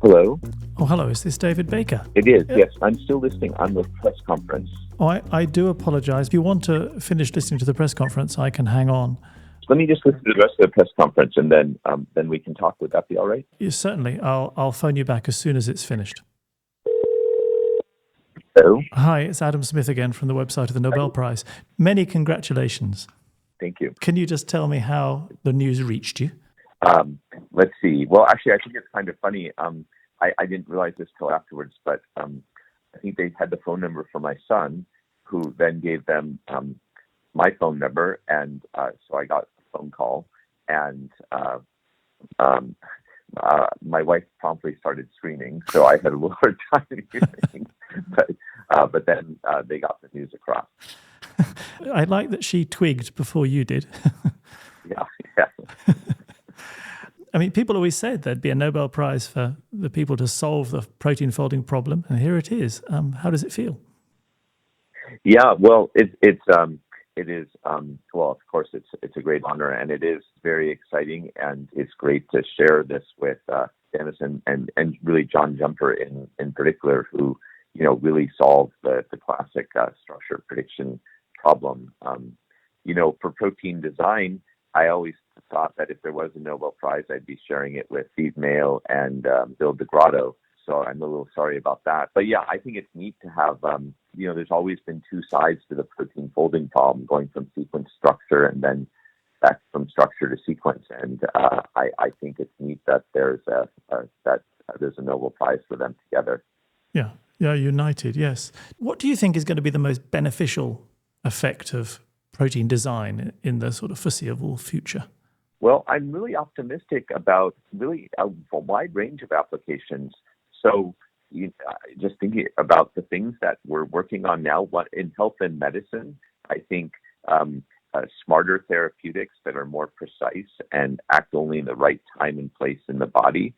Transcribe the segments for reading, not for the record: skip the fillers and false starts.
Hello? Oh, hello. Is this David Baker? It is, yes. I'm still listening on the press conference. Oh, I do apologize. If you want to finish listening to the press conference, I can hang on. Let me just listen to the rest of the press conference, and then we can talk. Would that be all right? Yes, certainly. I'll phone you back as soon as it's finished. Hello? Hi, it's Adam Smith again from the website of the Nobel Prize. Many congratulations. Thank you. Can you just tell me how the news reached you? Let's see. Well, actually, I think it's kind of funny. I didn't realize this till afterwards, but I think they had the phone number for my son, who then gave them my phone number, and so I got a phone call, and my wife promptly started screaming, so I had a little hard time hearing, but then they got the news across. I like that she twigged before you did. Yeah. I mean, people always said there'd be a Nobel Prize for the people to solve the protein folding problem, and here it is. How does it feel? Yeah, well, it is. Well, of course, it's a great honor, and it is very exciting, and it's great to share this with Dennis and really John Jumper in particular, who really solved the classic structure prediction problem. For protein design, I always thought that if there was a Nobel Prize, I'd be sharing it with Steve Mail and Bill DeGrotto. So I'm a little sorry about that. But yeah, I think it's neat to have, there's always been two sides to the protein folding problem, going from sequence structure and then back from structure to sequence. And I think it's neat that there's a Nobel Prize for them together. Yeah, united, yes. What do you think is going to be the most beneficial effect of protein design in the sort of foreseeable future? Well, I'm really optimistic about really a wide range of applications. So just thinking about the things that we're working on now, in health and medicine, I think smarter therapeutics that are more precise and act only in the right time and place in the body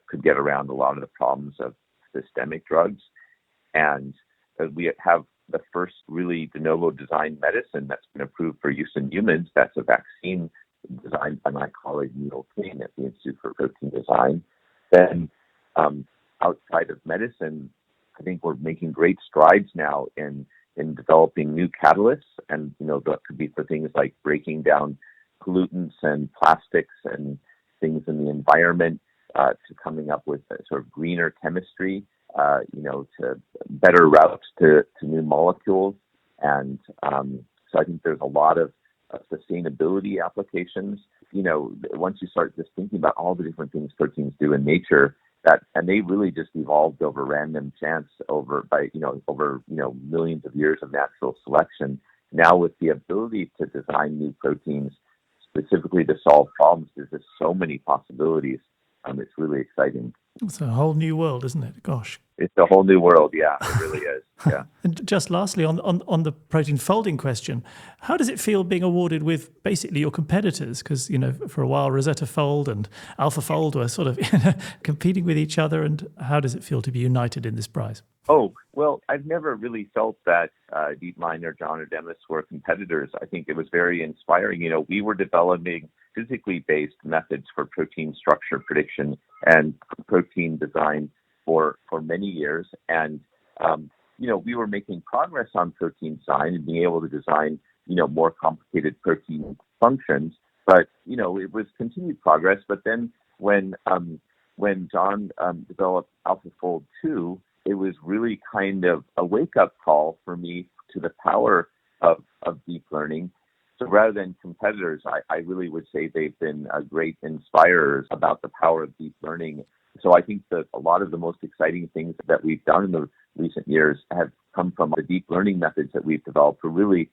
could get around a lot of the problems of systemic drugs. And we have the first really de novo designed medicine that's been approved for use in humans. That's a vaccine designed by my colleague Neil Kane at the Institute for Protein Design. Then outside of medicine, I think we're making great strides now in developing new catalysts, and that could be for things like breaking down pollutants and plastics and things in the environment, to coming up with a sort of greener chemistry, to better routes to new molecules. And so I think there's a lot of sustainability applications. Once you start just thinking about all the different things proteins do in nature, and they really just evolved over random chance over millions of years of natural selection. Now with the ability to design new proteins specifically to solve problems, there's just so many possibilities. It's really exciting. It's a whole new world, isn't it? Gosh. It's a whole new world, yeah. It really is, yeah. And just lastly, on the protein folding question, how does it feel being awarded with basically your competitors? Because, for a while, Rosetta Fold and AlphaFold were sort of competing with each other. And how does it feel to be united in this prize? Oh, well, I've never really felt that DeepMind or John or Demis were competitors. I think it was very inspiring. We were developing physically based methods for protein structure prediction and protein design for many years. And, we were making progress on protein design and being able to design, more complicated protein functions. But, it was continued progress. But then when John developed AlphaFold 2, it was really kind of a wake-up call for me to the power of deep learning. So rather than competitors, I really would say they've been great inspirers about the power of deep learning. So I think that a lot of the most exciting things that we've done in the recent years have come from the deep learning methods that we've developed, who really,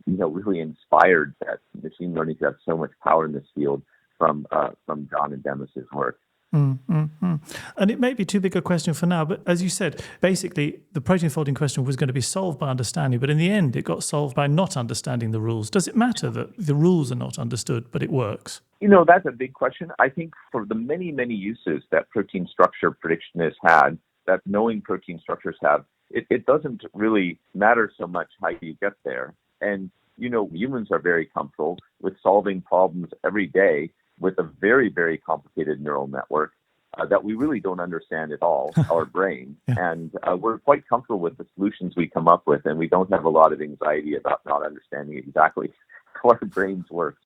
really inspired that machine learning to have so much power in this field from John and Demis's work. And it may be too big a question for now, but as you said, basically the protein folding question was going to be solved by understanding, but in the end it got solved by not understanding the rules. Does it matter that the rules are not understood, but it works? That's a big question. I think for the many, many uses that protein structure prediction has had, that knowing protein structures have, it doesn't really matter so much how you get there. And, humans are very comfortable with solving problems every day with a very, very complicated neural network. that we really don't understand at all, our brain. Yeah. And we're quite comfortable with the solutions we come up with, and we don't have a lot of anxiety about not understanding exactly how our brains work.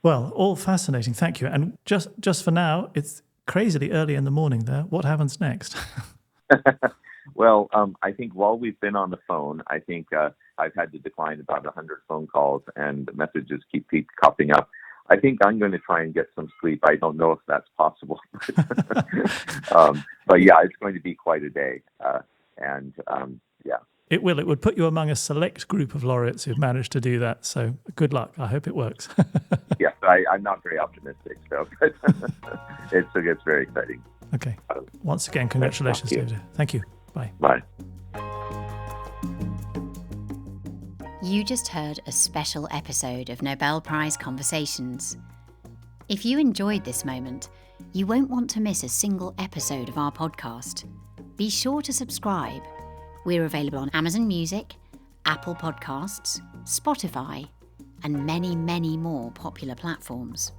Well, all fascinating. Thank you. And just for now, it's crazily early in the morning there. What happens next? Well, I think while we've been on the phone, I think I've had to decline about 100 phone calls, and messages keep popping up. I think I'm going to try and get some sleep. I don't know if that's possible. But yeah, it's going to be quite a day. Yeah. It will. It would put you among a select group of laureates who've managed to do that. So good luck. I hope it works. Yes, I'm not very optimistic, so it's very exciting. Okay. Once again, congratulations, David. Thank you. Bye. Bye. You just heard a special episode of Nobel Prize Conversations. If you enjoyed this moment, you won't want to miss a single episode of our podcast. Be sure to subscribe. We're available on Amazon Music, Apple Podcasts, Spotify, and many, many more popular platforms.